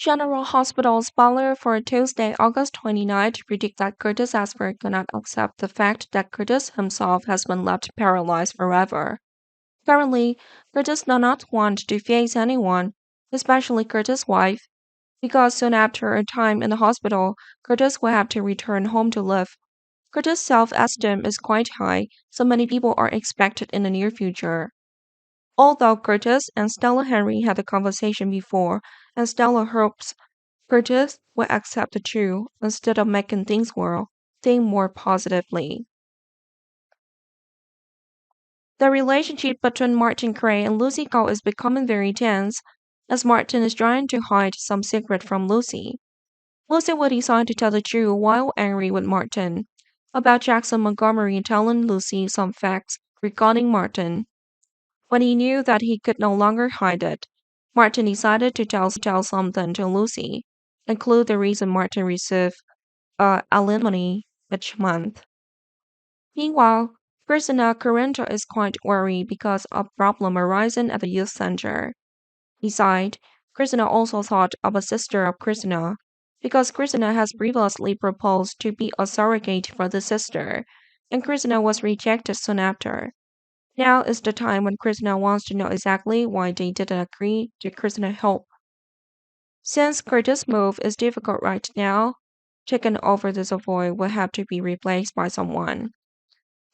General Hospital spoiler for Tuesday, August 29th predict that Curtis Asper cannot accept the fact that Curtis himself has been left paralyzed forever. Currently, Curtis does not want to face anyone, especially Curtis' wife, because soon after a time in the hospital, Curtis will have to return home to live. Curtis' self-esteem is quite high, so many people are expected in the near future. Although Curtis and Stella Henry had a conversation before, and Stella hopes Curtis will accept the truth instead of making things worse, think more positively. The relationship between Martin Gray and Lucy Cole is becoming very tense, as Martin is trying to hide some secret from Lucy. Lucy will decide to tell the truth while angry with Martin about Jackson Montgomery telling Lucy some facts regarding Martin. When he knew that he could no longer hide it, Martin decided to tell something to Lucy, include the reason Martin received alimony each month. Meanwhile, Christina Carrento is quite worried because of problem arising at the youth center. Besides, Christina also thought of a sister of Christina, because Christina has previously proposed to be a surrogate for the sister, and Christina was rejected soon after. Now is the time when Christina wants to know exactly why they didn't agree to Christina's help. Since Curtis' move is difficult right now, taking over the Savoy will have to be replaced by someone.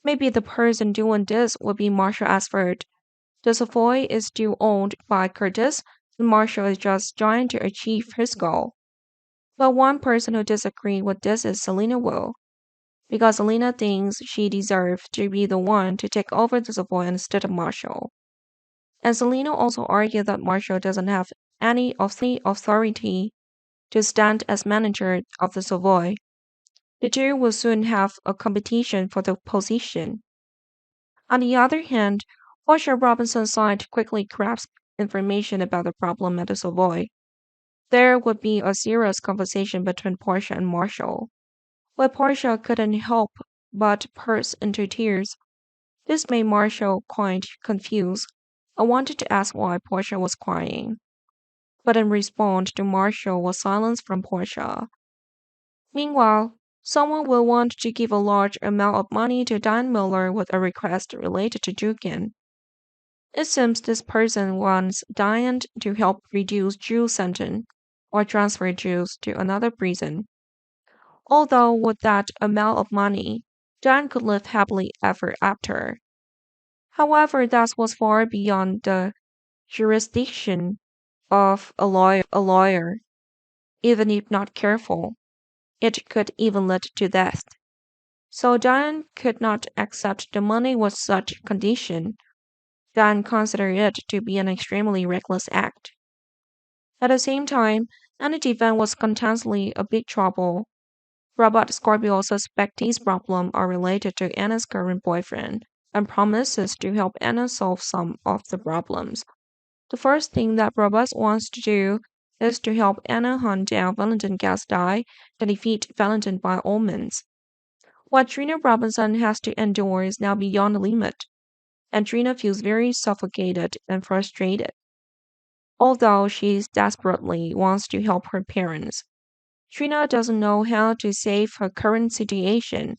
Maybe the person doing this will be Marshall Asford. The Savoy is still owned by Curtis, and Marshall is just trying to achieve his goal. But one person who disagrees with this is Selena Will, because Selena thinks she deserves to be the one to take over the Savoy instead of Marshall. And Selena also argued that Marshall doesn't have any authority to stand as manager of the Savoy. The two will soon have a competition for the position. On the other hand, Portia Robinson's side quickly grasped information about the problem at the Savoy. There would be a serious conversation between Portia and Marshall. But Portia couldn't help but burst into tears. This made Marshall quite confused. I wanted to ask why Portia was crying, but in response to Marshall was silence from Portia. Meanwhile, someone will want to give a large amount of money to Dan Miller with a request related to Jukin. It seems this person wants Diane to help reduce Jules' sentence or transfer Jules to another prison. Although with that amount of money, Diane could live happily ever after. However, that was far beyond the jurisdiction of a lawyer. Even if not careful, it could even lead to death. So Diane could not accept the money with such condition. Diane considered it to be an extremely reckless act. At the same time, Anna Devon was constantly a big trouble. Robert Scorpio suspects these problems are related to Anna's current boyfriend and promises to help Anna solve some of the problems. The first thing that Robert wants to do is to help Anna hunt down Valentin Gasdai and defeat Valentin by all means. What Trina Robinson has to endure is now beyond the limit, and Trina feels very suffocated and frustrated. Although she desperately wants to help her parents, Trina doesn't know how to save her current situation.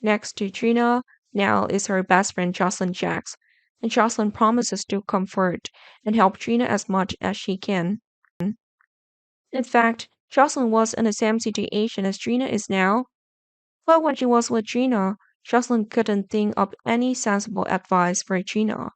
Next to Trina now is her best friend Jocelyn Jacks, and Jocelyn promises to comfort and help Trina as much as she can. In fact, Jocelyn was in the same situation as Trina is now, but when she was with Trina, Jocelyn couldn't think of any sensible advice for Trina.